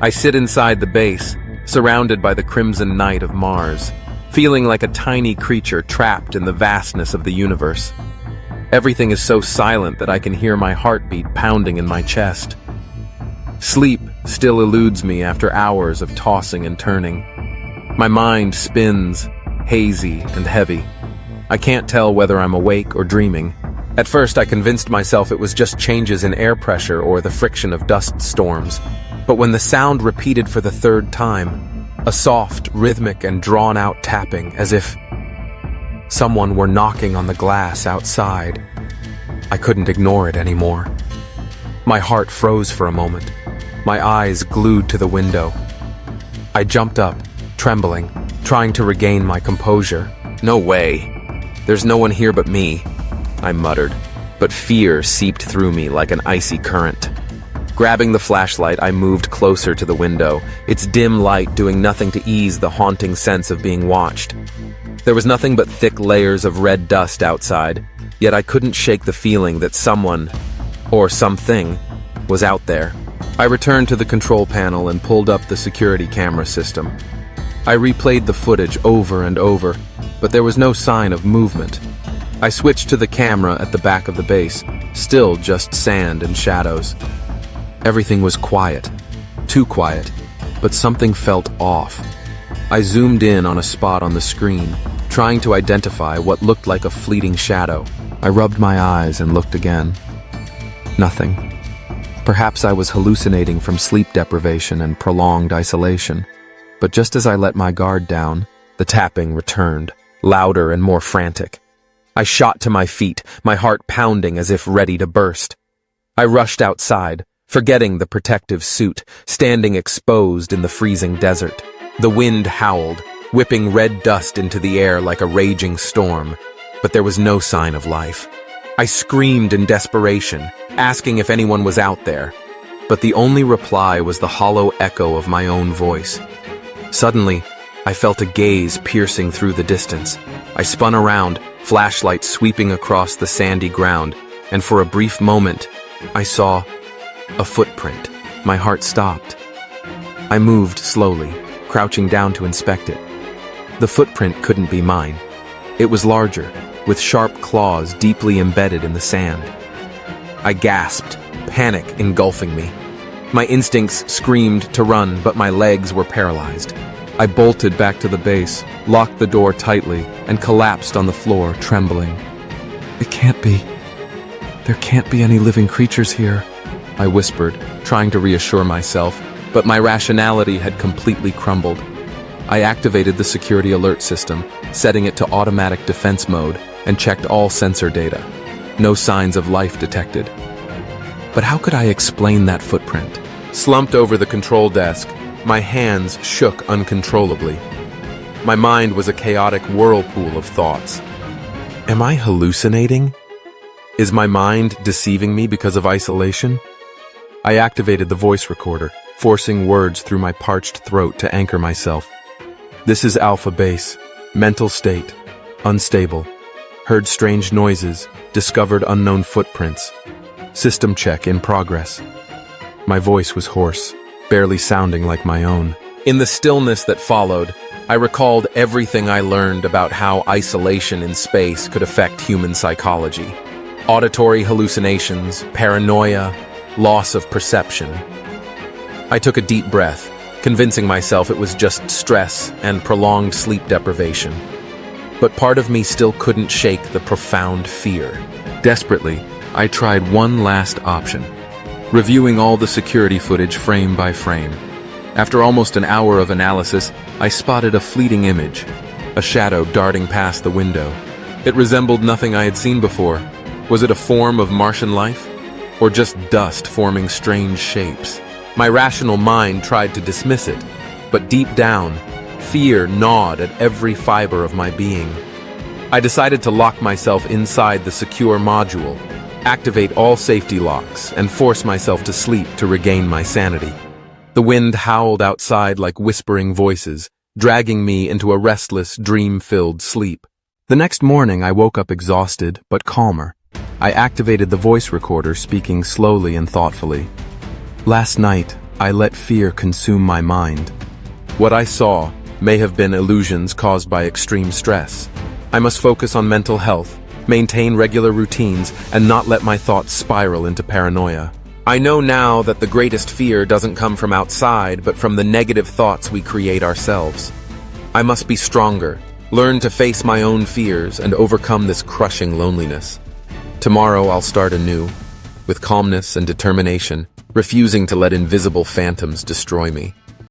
I sit inside the base, surrounded by the crimson night of Mars, feeling like a tiny creature trapped in the vastness of the universe. Everything is so silent that I can hear my heartbeat pounding in my chest. Sleep still eludes me after hours of tossing and turning. My mind spins, hazy and heavy. I can't tell whether I'm awake or dreaming. At first, I convinced myself it was just changes in air pressure or the friction of dust storms. But when the sound repeated for the third time, a soft, rhythmic, and drawn-out tapping, as if someone were knocking on the glass outside, I couldn't ignore it anymore. My heart froze for a moment, my eyes glued to the window. I jumped up, trembling, trying to regain my composure. "No way. There's no one here but me," I muttered, but fear seeped through me like an icy current. Grabbing the flashlight, I moved closer to the window, its dim light doing nothing to ease the haunting sense of being watched. There was nothing but thick layers of red dust outside, yet I couldn't shake the feeling that someone, or something, was out there. I returned to the control panel and pulled up the security camera system. I replayed the footage over and over, but there was no sign of movement. I switched to the camera at the back of the base, still just sand and shadows. Everything was quiet, too quiet, but something felt off. I zoomed in on a spot on the screen, trying to identify what looked like a fleeting shadow. I rubbed my eyes and looked again. Nothing. Perhaps I was hallucinating from sleep deprivation and prolonged isolation. But just as I let my guard down, the tapping returned, louder and more frantic. I shot to my feet, my heart pounding as if ready to burst. I rushed outside, forgetting the protective suit, standing exposed in the freezing desert. The wind howled, whipping red dust into the air like a raging storm, but there was no sign of life. I screamed in desperation, asking if anyone was out there, but the only reply was the hollow echo of my own voice. Suddenly, I felt a gaze piercing through the distance. I spun around, flashlight sweeping across the sandy ground, and for a brief moment, I saw a footprint. My heart stopped. I moved slowly, crouching down to inspect it. The footprint couldn't be mine. It was larger, with sharp claws deeply embedded in the sand. I gasped, panic engulfing me. My instincts screamed to run, but my legs were paralyzed. I bolted back to the base, locked the door tightly, and collapsed on the floor, trembling. "It can't be. There can't be any living creatures here," I whispered, trying to reassure myself, but my rationality had completely crumbled. I activated the security alert system, setting it to automatic defense mode, and checked all sensor data. No signs of life detected. But how could I explain that footprint? Slumped over the control desk, my hands shook uncontrollably. My mind was a chaotic whirlpool of thoughts. Am I hallucinating? Is my mind deceiving me because of isolation? I activated the voice recorder, forcing words through my parched throat to anchor myself. "This is Alpha Base. Mental state. Unstable. Heard strange noises. Discovered unknown footprints. System check in progress." My voice was hoarse, barely sounding like my own. In the stillness that followed, I recalled everything I learned about how isolation in space could affect human psychology. Auditory hallucinations, paranoia, loss of perception. I took a deep breath, convincing myself it was just stress and prolonged sleep deprivation. But part of me still couldn't shake the profound fear. Desperately, I tried one last option, reviewing all the security footage frame by frame. After almost an hour of analysis, I spotted a fleeting image, a shadow darting past the window. It resembled nothing I had seen before. Was it a form of Martian life? Or just dust forming strange shapes? My rational mind tried to dismiss it, but deep down, fear gnawed at every fiber of my being. I decided to lock myself inside the secure module, activate all safety locks, and force myself to sleep to regain my sanity. The wind howled outside like whispering voices, dragging me into a restless, dream-filled sleep. The next morning, I woke up exhausted, but calmer. I activated the voice recorder, speaking slowly and thoughtfully. "Last night, I let fear consume my mind. What I saw may have been illusions caused by extreme stress. I must focus on mental health, maintain regular routines, and not let my thoughts spiral into paranoia. I know now that the greatest fear doesn't come from outside, but from the negative thoughts we create ourselves. I must be stronger, learn to face my own fears, and overcome this crushing loneliness. Tomorrow I'll start anew, with calmness and determination, refusing to let invisible phantoms destroy me.